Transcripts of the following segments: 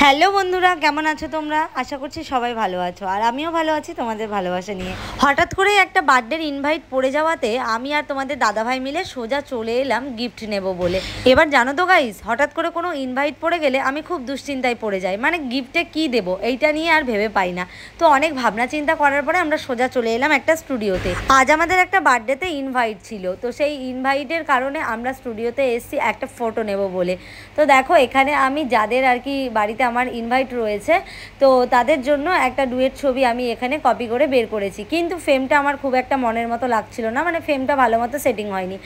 Hello বন্ধুরা, কেমন আছো তোমরা? আশা করছি সবাই ভালো আছো, আর আমিও ভালো আছি তোমাদের ভালোবাসা নিয়ে। হঠাৎ করেই একটা বার্থডের ইনভাইট পড়ে যাওয়াতে আমি আর তোমাদের দাদাভাই মিলে সোজা চলে এলাম গিফট নেব বলে। এবার জানো তো গাইস, হঠাৎ করে কোনো ইনভাইট পড়ে গেলে আমি খুব দুশ্চিন্তায় পড়ে যাই, মানে গিফটে কি দেব এইটা নিয়ে আর ভেবে পাই না। তো অনেক ভাবনা চিন্তা করার পরে আমরা সোজা চলে এলাম একটা স্টুডিওতে। আজ আমাদের একটা বার্থডেতে ইনভাইট ছিল, তো সেই ইনভাইটের কারণে আমরা স্টুডিওতে এসেছি একটা ফটো নেব বলে। তো দেখো এখানে আমি যাদের আর কি বাড়িতে আমার ইনভাইট রয়েছে, তো তাদের জন্য একটা ডুয়েট ছবি আমি এখানে কপি করে বের করেছি, কিন্তু ফ্রেমটা আমার খুব একটা মনের মতো লাগছিল না, মানে ফ্রেমটা ভালো মতো সেটিং হয়নি।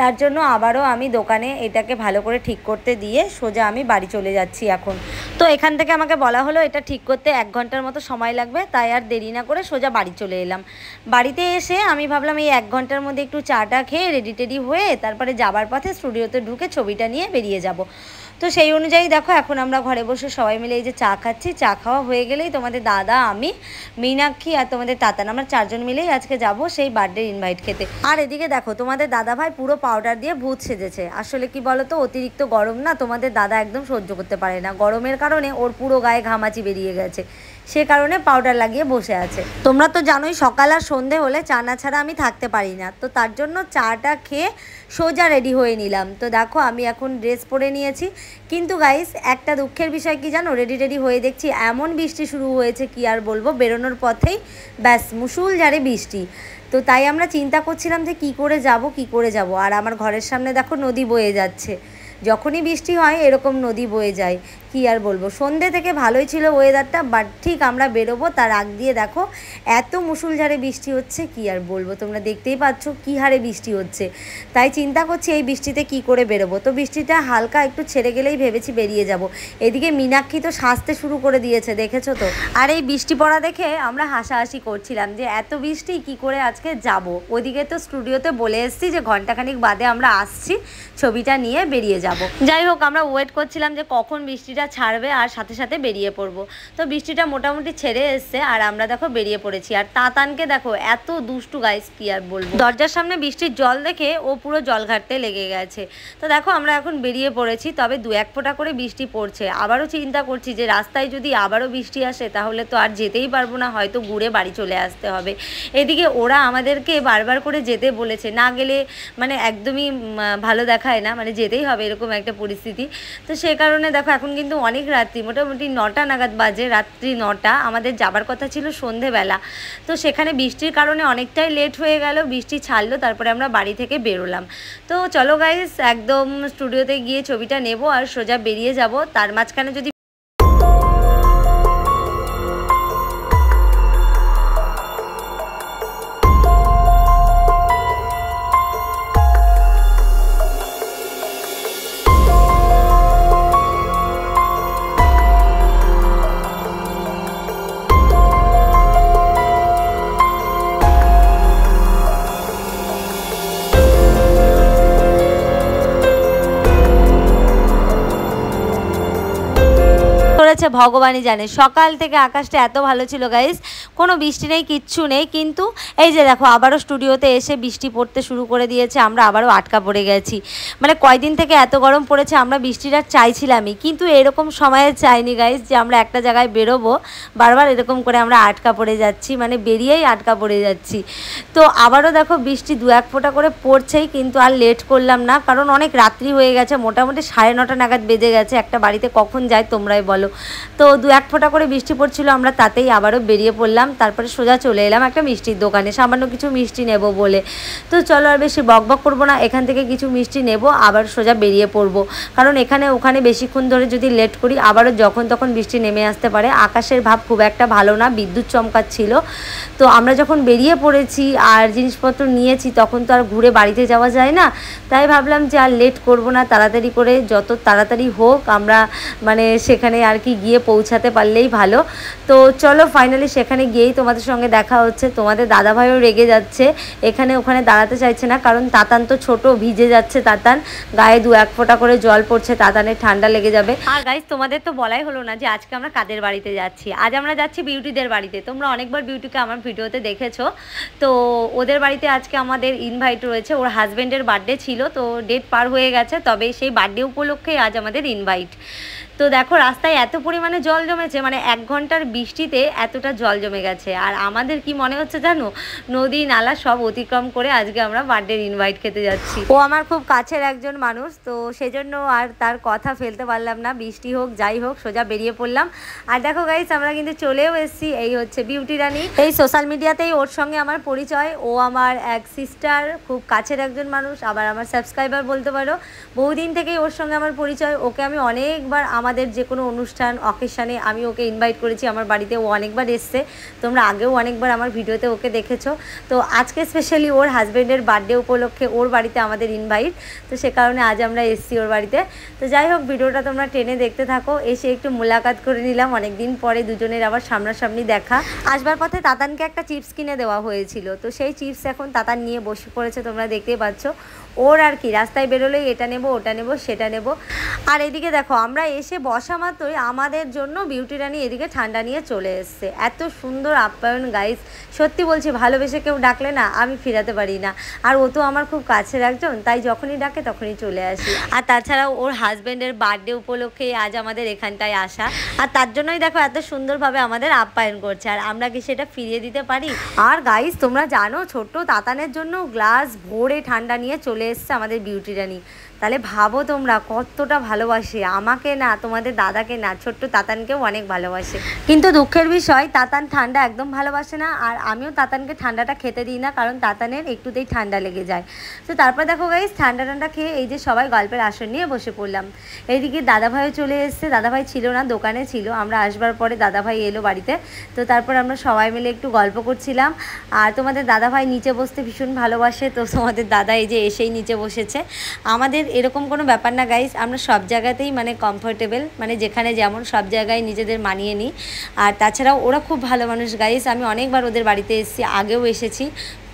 তার জন্য আবারও আমি দোকানে এটাকে ভালো করে ঠিক করতে দিয়ে সোজা আমি বাড়ি চলে যাচ্ছি এখন। তো এখান থেকে আমাকে বলা হলো এটা ঠিক করতে 1 ঘন্টার মতো সময় লাগবে, তাই আর দেরি না করে সোজা বাড়ি চলে এলাম। বাড়িতে এসে আমি ভাবলাম এই 1 ঘন্টার মধ্যে একটু চাটা খেয়ে রেডি টেডি হয়ে তারপরে যাবার পথে স্টুডিওতে ঢুকে ছবিটা নিয়ে বেরিয়ে যাব। তো সেই অনুযায়ী দেখো এখন আমরা ঘরে বসে সবাই মিলে এই যে চা খাচ্ছি। চা খাওয়া হয়ে গেলেই তোমাদের দাদা, আমি, মীনাক্ষী আর তোমাদের তাতান, আমরা 4 জন মিলেই আজকে যাব সেই বার্থডে ইনভাইট খেতে। আর এদিকে দেখো তোমাদের দাদা ভাই পুরো পাউডার দিয়ে ভূত সেজেছে। আসলে কি বলো তো, অতিরিক্ত গরম না, তোমাদের দাদা একদম সহ্য করতে পারে না, গরমের কারণে ওর পুরো গায়ে ঘামাচি বেরিয়ে গেছে, সে কারণে পাউডার লাগিয়ে বসে আছে। তোমরা তো জানোই সকাল আর সন্ধে হলে চা না ছাড়া আমি থাকতে পারি না, তো তার জন্য চাটা খেয়ে সোজা রেডি হয়ে নিলাম। তো দেখো আমি এখন ড্রেস পরে নিয়েছি, কিন্তু গাইস একটা দুঃখের বিষয় কি জানো, রেডি হয়ে দেখছি এমন বৃষ্টি শুরু হয়েছে, কি আর বলবো, বেরোনোর পথেই ব্যাস মুষলধারে বৃষ্টি। তো তাই আমরা চিন্তা করছিলাম যে কি করে যাব। আর আমার ঘরের সামনে দেখো নদী বয়ে যাচ্ছে, যখনই বৃষ্টি হয় এরকম নদী বয়ে যায়। কি আর বলবো, সন্ধ্যে থেকে ভালোই ছিল ওয়েদারটা, বাট ঠিক আমরা বেরোবো তার আগ দিয়ে দেখো এত মুষলধারে বৃষ্টি হচ্ছে, কি আর বলবো, তোমরা দেখতেই পাচ্ছ কি হারে বৃষ্টি হচ্ছে। তাই চিন্তা করছি এই বৃষ্টিতে কি করে বেরোবো। তো বৃষ্টিটা হালকা একটু ছেড়ে গেলেই ভেবেছি বেরিয়ে যাব। এদিকে মীনাক্ষী তো সাজতে শুরু করে দিয়েছে, দেখেছো তো। আর এই বৃষ্টি পড়া দেখে আমরা হাসাহাসি করছিলাম যে এত বৃষ্টি কি করে আজকে যাব। ওদিকে তো স্টুডিওতে বলে এসেছি যে ঘন্টাখানিক বাদে আমরা আসছি, ছবিটা নিয়ে বেরিয়ে যাব। যাই হোক আমরা ওয়েট করছিলাম যে কখন বৃষ্টিটা ছাড়বে আর সাথে সাথে বেরিয়ে পড়বো। তো বৃষ্টিটা মোটামুটি ছেড়ে এসছে আর আমরা দেখো বেরিয়ে পড়েছি। আর তাতানকে দেখো এত দুষ্টু গাইস, কি আর বলবো, দরজার সামনে বৃষ্টির জল দেখে ও পুরো জল ঘাটতে লেগে গেছে। তো দেখো আমরা এখন বেরিয়ে পড়েছি, তবে 2-1 ফোঁটা করে বৃষ্টি পড়ছে। আবারও চিন্তা করছি যে রাস্তায় যদি আবারও বৃষ্টি আসে তাহলে তো আর যেতেই পারবো না, হয়তো ঘুরে বাড়ি চলে আসতে হবে। এদিকে ওরা আমাদেরকে বারবার করে যেতে বলেছে, না গেলে মানে একদমই ভালো দেখায় না, মানে যেতেই হবে এরকম একটা পরিস্থিতি। তো সে কারণে দেখো এখন কিন্তু অনেক রাত্রি, মোটামুটি 9টা নাগাদ বাজে, রাত্রি 9টা। আমাদের যাবার কথা ছিল সন্ধেবেলা, তো সেখানে বৃষ্টির কারণে অনেকটাই লেট হয়ে গেল। বৃষ্টি ছাড়লো, তারপরে আমরা বাড়ি থেকে বেরোলাম। তো চলো গাইস একদম স্টুডিওতে গিয়ে ছবিটা নেব আর সোজা বেরিয়ে যাব। তার মাঝখানে যদি করেছে ভগবানই জানে। সকাল থেকে আকাশটা এত ভালো ছিল গাইস, কোনো বৃষ্টি নেই, কিচ্ছু নেই, কিন্তু এই যে দেখো আবারও স্টুডিওতে এসে বৃষ্টি পড়তে শুরু করে দিয়েছে। আমরা আবারও আটকা পড়ে গেছি, মানে কয়দিন থেকে এত গরম পড়েছে, আমরা বৃষ্টিটা চাইছিলামই, কিন্তু এরকম সময়ে চাইনি গাইস যে আমরা একটা জায়গায় বেরোবো, বারবার এরকম করে আমরা আটকা পড়ে যাচ্ছি, মানে বেরিয়েই আটকা পড়ে যাচ্ছি। তো আবারও দেখো বৃষ্টি 2-1 ফোঁটা করে পড়ছেই, কিন্তু আর লেট করলাম না, কারণ অনেক রাত্রি হয়ে গেছে, মোটামুটি 9:30 নাগাদ বেজে গেছে। একটা বাড়িতে কখন যায় তোমরাই বলো। তো 2-1 ফোঁটা করে বৃষ্টি পড়ছিল, আমরা তাতেই আবারও বেরিয়ে পড়লাম। তারপরে সোজা চলে এলাম একটা মিষ্টির দোকানে, সামান্য কিছু মিষ্টি নেব বলে। তো চলো আর বেশি বকবক করবো না, এখান থেকে কিছু মিষ্টি নেব, আবার সোজা বেরিয়ে পড়বো, কারণ এখানে ওখানে বেশিক্ষণ ধরে যদি লেট করি আবারও যখন তখন বৃষ্টি নেমে আসতে পারে। আকাশের ভাব খুব একটা ভালো না, বিদ্যুৎ চমকাচ্ছিল। তো আমরা যখন বেরিয়ে পড়েছি আর জিনিসপত্র নিয়েছি তখন তো আর ঘুরে বাড়িতে যাওয়া যায় না, তাই ভাবলাম যে আর লেট করবো না, তাড়াতাড়ি করে যত তাড়াতাড়ি হোক আমরা মানে সেখানে আর কি গিয়ে পৌঁছাতে পারলেই ভালো। তো চলো ফাইনালি সেখানে গিয়েই তোমাদের সঙ্গে দেখা হচ্ছে। তোমাদের দাদাভাইও রেগে যাচ্ছে, এখানে ওখানে দাঁড়াতে চাইছে না, কারণ তাতান তো ছোট, ভিজে যাচ্ছে তাতান, গায়ে 2-1 ফোঁটা করে জল পড়ছে, তাতানের ঠান্ডা লেগে যাবে। আর গাইস তোমাদের তো বলাই হলো না যে আজকে আমরা কাদের বাড়িতে যাচ্ছি। আজ আমরা যাচ্ছি বিউটিদের বাড়িতে। তোমরা অনেকবার বিউটিকে আমার ভিডিওতে দেখেছো, তো ওদের বাড়িতে আজকে আমাদের ইনভাইট রয়েছে। ওর হাজব্যান্ডের বার্থডে ছিল, তো ডেট পার হয়ে গেছে, তবে সেই বার্থডে উপলক্ষে আজ আমাদের ইনভাইট। তো দেখো রাস্তায় এত পরিমাণে জল জমেছে, মানে 1 ঘন্টার বৃষ্টিতে এতটা জল জমে গেছে। আর আমাদের কি মনে হচ্ছে জানো, নদী নালা সব অতিক্রম করে আজকে আমরা বার্থডে ইনভাইট খেতে যাচ্ছি। ও আমার খুব কাছের একজন মানুষ, তো সেজন্য আর তার কথা ফেলতে পারলাম না, বৃষ্টি হোক যাই হোক সোজা বেরিয়ে পড়লাম। আর দেখো গাইস আমরা কিন্তু চলেও এসেছি, এই হচ্ছে বিউটি রানী। এই সোশ্যাল মিডিয়াতেই ওর সঙ্গে আমার পরিচয়, ও আমার এক সিস্টার, খুব কাছের একজন মানুষ, আবার আমার সাবস্ক্রাইবার বলতে পারো। বহুদিন থেকেই ওর সঙ্গে আমার পরিচয়। ওকে আমি অনেকবার আমাদের যে কোনো অনুষ্ঠান অকেশানে আমি ওকে ইনভাইট করেছি আমার বাড়িতে, ও অনেকবার এসছে, তোমরা আগেও অনেকবার আমার ভিডিওতে ওকে দেখেছো। তো আজকে স্পেশালি ওর হাজব্যান্ডের বার্থডে উপলক্ষে ওর বাড়িতে আমাদের ইনভাইট, তো সে কারণে আজ আমরা এসছি ওর বাড়িতে। তো যাই হোক ভিডিওটা তোমরা টেনে দেখতে থাকো। এসে একটু মোলাকাত করে নিলাম, অনেকদিন পরে দুজনের আবার সামনাসামনি দেখা। আসবার পথে তাতানকে একটা চিপস কিনে দেওয়া হয়েছিল, তো সেই চিপস এখন তাতান নিয়ে বসে পড়েছে, তোমরা দেখতেই পাচ্ছ। ওর আর কি রাস্তায় বেরোলেই এটা নেব ওটা নেব সেটা নেব। আর এদিকে দেখো আমরা এসে বসা মাত্রই আমাদের জন্য বিউটি রানী এদিকে ঠান্ডা নিয়ে চলে এসছে। এত সুন্দর আপ্যায়ন গাইস, সত্যি বলছি ভালোবেসে কেউ ডাকলে না আমি ফিরাতে পারি না। আর ও তো আমার খুব কাছের একজন, তাই যখনই ডাকে তখনই চলে আসি। আর তাছাড়াও ওর হাজব্যান্ডের বার্থডে উপলক্ষে আজ আমাদের এখানটায় আসা, আর তার জন্যই দেখো এত সুন্দরভাবে আমাদের আপ্যায়ন করছে। আর আমরা কি সেটা ফিরিয়ে দিতে পারি? আর গাইস তোমরা জানো ছোট্ট তাতানের জন্য গ্লাস ভরে ঠান্ডা নিয়ে চলে এসছে আমাদের বিউটি রানী। তাহলে ভাবো তোমরা কতটা ভালোবাসে আমাকে না, তোমাদের দাদাকে না, ছোট্ট তাতানকেও অনেক ভালোবাসে। কিন্তু দুঃখের বিষয় তাতান ঠান্ডা একদম ভালোবাসে না, আর আমিও তাতানকে ঠান্ডাটা খেতে দিই না, কারণ তাতানের একটুতেই ঠান্ডা লেগে যায়। তো তারপর দেখো গাইস ঠান্ডা খেয়ে এই যে সবাই গল্পের আসন নিয়ে বসে পড়লাম। এইদিকে দাদাভাইও চলে এসছে, দাদাভাই ছিল না, দোকানে ছিল। আমরা আসবার পরে দাদাভাই এলো বাড়িতে, তো তারপর আমরা সবাই মিলে একটু গল্প করছিলাম। আর তোমাদের দাদাভাই নিচে বসতে ভীষণ ভালোবাসে, তো তোমাদের দাদা এই যে এসেই নিচে বসেছে। আমাদের এরকম কোনো ব্যাপার না গাইস, আমরা সব জায়গাতেই মানে কমফোর্টেবল, মানে যেখানে যেমন সব জায়গায় নিজেদের মানিয়ে নিই। আর তাছাড়াও ওরা খুব ভালো মানুষ গাইস, আমি অনেকবার ওদের বাড়িতে এসেছি, আগেও এসেছি,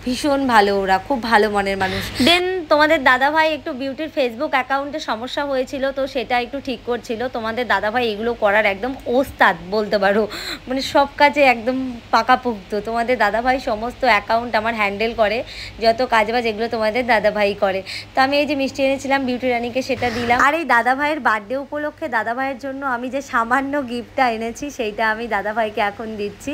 ভীষণ ভালো, ওরা খুব ভালো মনের মানুষ। দেন তোমাদের দাদাভাই একটু বিউটির ফেসবুক অ্যাকাউন্টে সমস্যা হয়েছিল, তো সেটা একটু ঠিক করছিল। তোমাদের দাদাভাই এগুলো করার একদম ওস্তাদ বলতে পারো, মানে সব কাজে একদম পাকাপোক্ত। তোমাদের দাদাভাই সমস্ত অ্যাকাউন্ট আমার হ্যান্ডেল করে, যত কাজবাজ এগুলো তোমাদের দাদাভাই করে। তো আমি এই যে মিষ্টি এনেছিলাম বিউটি রানীকে, সেটা দিলাম। আর এই দাদাভাইয়ের বার্থডে উপলক্ষে দাদাভাইয়ের জন্য আমি যে সামান্য গিফটটা এনেছি সেইটা আমি দাদাভাইকে এখন দিচ্ছি।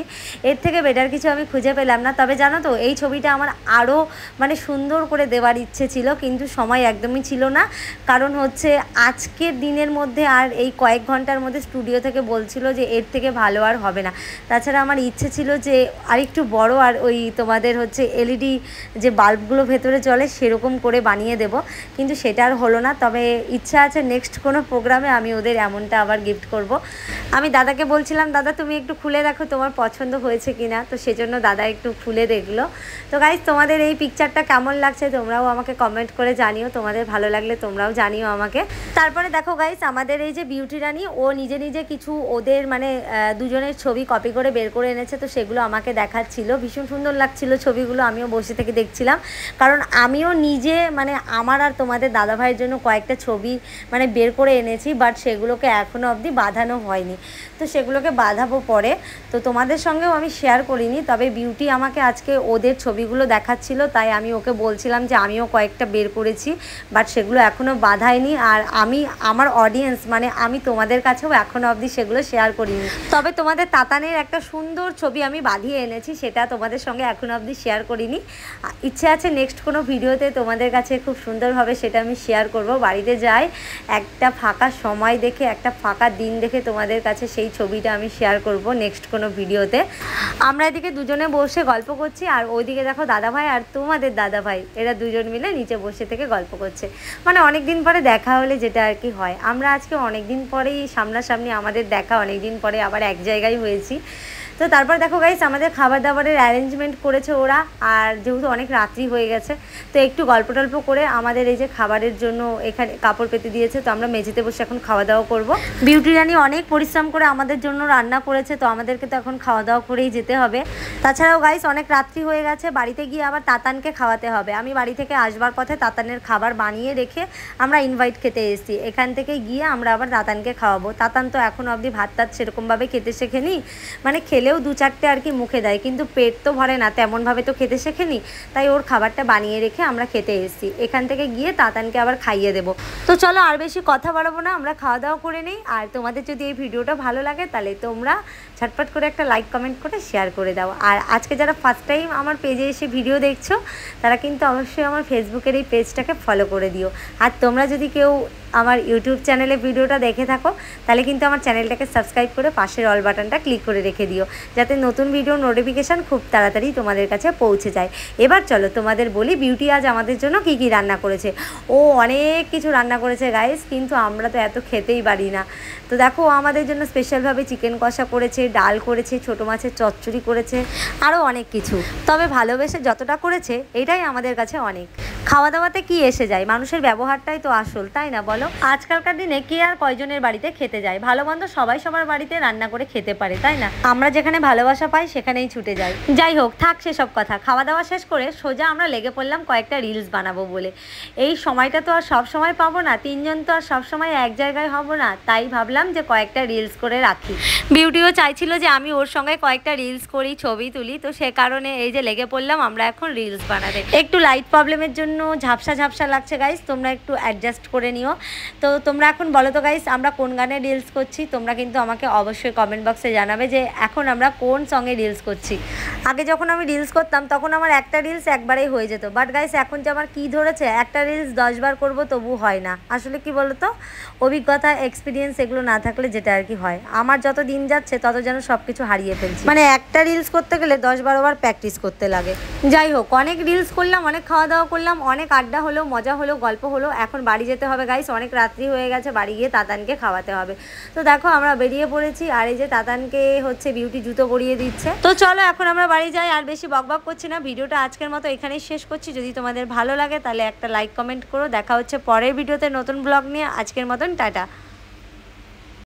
এর থেকে বেটার কিছু আমি খুঁজে পেলাম না। তবে জানো তো এই ছবিটা আমার আরও মানে সুন্দর করে দেওয়ার ইচ্ছে ছিল, কিন্তু সময় একদমই ছিল না। কারণ হচ্ছে আজকের দিনের মধ্যে আর এই কয়েক ঘন্টার মধ্যে স্টুডিও থেকে বলছিল যে এর থেকে ভালো আর হবে না। তাছাড়া আমার ইচ্ছে ছিল যে আরেকটু বড়, আর ওই তোমাদের হচ্ছে এলইডি যে বাল্বগুলো ভেতরে চলে সেরকম করে বানিয়ে দেব, কিন্তু সেটা আর হলো না। তবে ইচ্ছা আছে নেক্সট কোনো প্রোগ্রামে আমি ওদের এমনটা আবার গিফট করব। আমি দাদাকে বলছিলাম দাদা তুমি একটু খুলে দেখো তোমার পছন্দ হয়েছে কিনা, তো সেজন্য দাদা একটু খুলে দেখলো। তো গাইজ তোমাদের এই পিকচারটা কেমন লাগছে তোমরাও আমাকে কমেন্ট করে জানিও, তোমাদের ভালো লাগলে তোমরাও জানিও আমাকে। তারপরে দেখো গাইজ আমাদের এই যে বিউটি রানী ও নিজে নিজে কিছু ওদের মানে দুজনের ছবি কপি করে বের করে এনেছে, তো সেগুলো আমাকে দেখাচ্ছিল, ভীষণ সুন্দর লাগছিল ছবিগুলো। আমিও বসে থেকে দেখছিলাম, কারণ আমিও নিজে মানে আমার আর তোমাদের দাদাভাইয়ের জন্য কয়েকটা ছবি মানে বের করে এনেছি, বাট সেগুলোকে এখনও অবধি বাঁধানো হয়নি, তো সেগুলোকে বাঁধাবো পরে। তো তোমাদের সঙ্গেও আমি শেয়ার করিনি, তবে বিউটি আমাকে আজকে ওদের ছবিগুলো দেখাচ্ছিল, তাই আমি ওকে বলছিলাম যে আমিও কয়েকটা বের করেছি, বাট সেগুলো এখনও বাঁধাইনি। আর আমি আমার অডিয়েন্স মানে আমি তোমাদের কাছেও এখনও অবধি সেগুলো শেয়ার করিনি। তবে তোমাদের তাতানের একটা সুন্দর ছবি আমি বাঁধিয়ে এনেছি, সেটা তোমাদের সঙ্গে এখনও অবধি শেয়ার করিনি। ইচ্ছে আছে নেক্সট কোনো ভিডিওতে তোমাদের কাছে খুব সুন্দরভাবে সেটা আমি শেয়ার করব। বাড়িতে যাই একটা ফাঁকা সময় দেখে, একটা ফাঁকা দিন দেখে তোমাদের কাছে সেই ছবিটা আমি শেয়ার করব নেক্সট কোনো ভিডিওতে। আমরা এদিকে দুজনে বসে গল্প করছি, আর ওইদিকে দেখো দাদাভাই আর তোমাদের দাদাভাই এরা দুজন মিলে নিচে বসে থেকে গল্প করছে। মানে অনেক দিন পরে দেখা হলে যেটা আর কি হয়, আমরা আজকে অনেক দিন পরেই সামনাসামনি আমাদের দেখা, অনেক দিন পরে আবার এক জায়গায় হয়েছি। তো তারপর দেখো গাইস আমাদের খাবার দাবারের অ্যারেঞ্জমেন্ট করেছে ওরা, আর যেহেতু অনেক রাত্রি হয়ে গেছে তো একটু গল্প টল্প করে আমাদের এই যে খাবারের জন্য এখানে কাপড় পেতে দিয়েছে, তো আমরা মেঝেতে বসে এখন খাওয়া দাওয়া করব। বিউটি রানী অনেক পরিশ্রম করে আমাদের জন্য রান্না করেছে, তো আমাদেরকে তো এখন খাওয়া দাওয়া করেই যেতে হবে। তাছাড়াও গাইস অনেক রাত্রি হয়ে গেছে, বাড়িতে গিয়ে আবার তাতানকে খাওয়াতে হবে। আমি বাড়ি থেকে আসবার পথে তাতানের খাবার বানিয়ে রেখে আমরা ইনভাইট খেতে এসেছি, এখান থেকে গিয়ে আমরা আবার তাতানকে খাওয়াবো। তাতান তো এখন অবধি ভাত টাত সেরকমভাবে খেতে শেখেনি, মানে খেলে পেলেও 2-4টে আর কি মুখে দেয়, কিন্তু পেট তো ভরে না, তেমনভাবে তো খেতে শেখেনি। তাই ওর খাবারটা বানিয়ে রেখে আমরা খেতে এসেছি। এখান থেকে গিয়ে তাতানকে আবার খাইয়ে দেবো। তো চলো আর বেশি কথা বাড়াবো না, আমরা খাওয়া দাওয়া করে নিই। আর তোমাদের যদি এই ভিডিওটা ভালো লাগে তাহলে তোমরা ঝটপট করে একটা লাইক কমেন্ট করে শেয়ার করে দাও। আর আজকে যারা ফার্স্ট টাইম আমার পেজে এসে ভিডিও দেখছো তারা কিন্তু অবশ্যই আমার ফেসবুকের এই পেজটাকে ফলো করে দিও। আর তোমরা যদি কেউ আমার ইউটিউব চ্যানেলে ভিডিওটা দেখে থাকো তাহলে কিন্তু আমার চ্যানেলটাকে সাবস্ক্রাইব করে পাশের অল বাটনটা ক্লিক করে রেখে দিও, যাতে নতুন ভিডিও নোটিফিকেশান খুব তাড়াতাড়ি তোমাদের কাছে পৌঁছে যায়। এবার চলো তোমাদের বলি বিউটি আজ আমাদের জন্য কি কি রান্না করেছে। ও অনেক কিছু রান্না করেছে গাইস, কিন্তু আমরা তো এত খেতেই পারি না। তো দেখো আমাদের জন্য স্পেশালভাবে চিকেন কষা করেছে, ডাল করেছে, ছোটো মাছের চচ্চড়ি করেছে, আরও অনেক কিছু। তবে ভালোবেসে যতটা করেছে এটাই আমাদের কাছে অনেক। খাওয়া দাওয়াতে কি এসে যায়, মানুষের ব্যবহারটাই তো আসল, তাই না বলো? আজকালকার দিনে কে আর কয়জনের বাড়িতে খেতে যায়? ভালো মন্দ সবাই সবার বাড়িতে রান্না করে খেতে পারে, তাই না? আমরা যেখানে ভালোবাসা পাই সেখানেই ছুটে যাই। যাই হোক, থাক সেসব কথা। খাওয়া দাওয়া শেষ করে সোজা আমরা লেগে পড়লাম কয়েকটা রিলস বানাবো বলে। এই সময়টা তো আর সব সময় পাবো না, তিনজন তো আর সব সময় এক জায়গায় হব না, তাই ভাবলাম যে কয়েকটা রিলস করে রাখি। বিউটিও চাইছিল যে আমি ওর সঙ্গে কয়েকটা রিলস করি, ছবি তুলি, তো সে কারণে এই যে লেগে পড়লাম আমরা এখন রিলস বানাতে। একটু লাইট প্রবলেমের জন্য ঝাপসা ঝাপসা লাগছে গাইস, তোমরা একটু অ্যাডজাস্ট করে নিও। তো তোমরা এখন বলো তো গাইস আমরা কোন গানে রিলস করছি? তোমরা কিন্তু আমাকে অবশ্যই কমেন্ট বক্সে জানাবে যে এখন আমরা কোন সঙ্গে রিলস করছি। আগে যখন আমি রিলস করতাম তখন আমার একটা রিলস একবারেই হয়ে যেত, বাট গাইস এখন যে আমার কী ধরেছে, একটা রিলস 10 বার করবো তবু হয় না। আসলে কি বলো তো, অভিজ্ঞতা এক্সপিরিয়েন্স এগুলো না থাকলে যেটা আর কি হয়, আমার যত দিন যাচ্ছে তত যেন সব কিছু হারিয়ে ফেলছি। মানে একটা রিলস করতে গেলে 10-12 বার প্র্যাকটিস করতে লাগে। যাই হোক, অনেক রিলস করলাম, অনেক খাওয়া দাওয়া করলাম, অনেক আড্ডা হলো, মজা হলো, গল্প হলো। এখন বাড়ি যেতে হবে গাইস, অনেক রাত্রি হয়ে গেছে, বাড়ি গিয়ে তাতানকে খাওয়াতে হবে। তো দেখো আমরা বেরিয়ে পড়েছি, আর এই যে তাতানকে হচ্ছে বিউটি জুতো পরিয়ে দিচ্ছে। তো চলো এখন আমরা বাড়ি যাই, আর বেশি বকবক করছি না। ভিডিওটা আজকের মতো এখানেই শেষ করছি। যদি তোমাদের ভালো লাগে তাহলে একটা লাইক কমেন্ট করো। দেখা হচ্ছে পরের ভিডিওতে নতুন ব্লগ নিয়ে। আজকের মতন টাটা।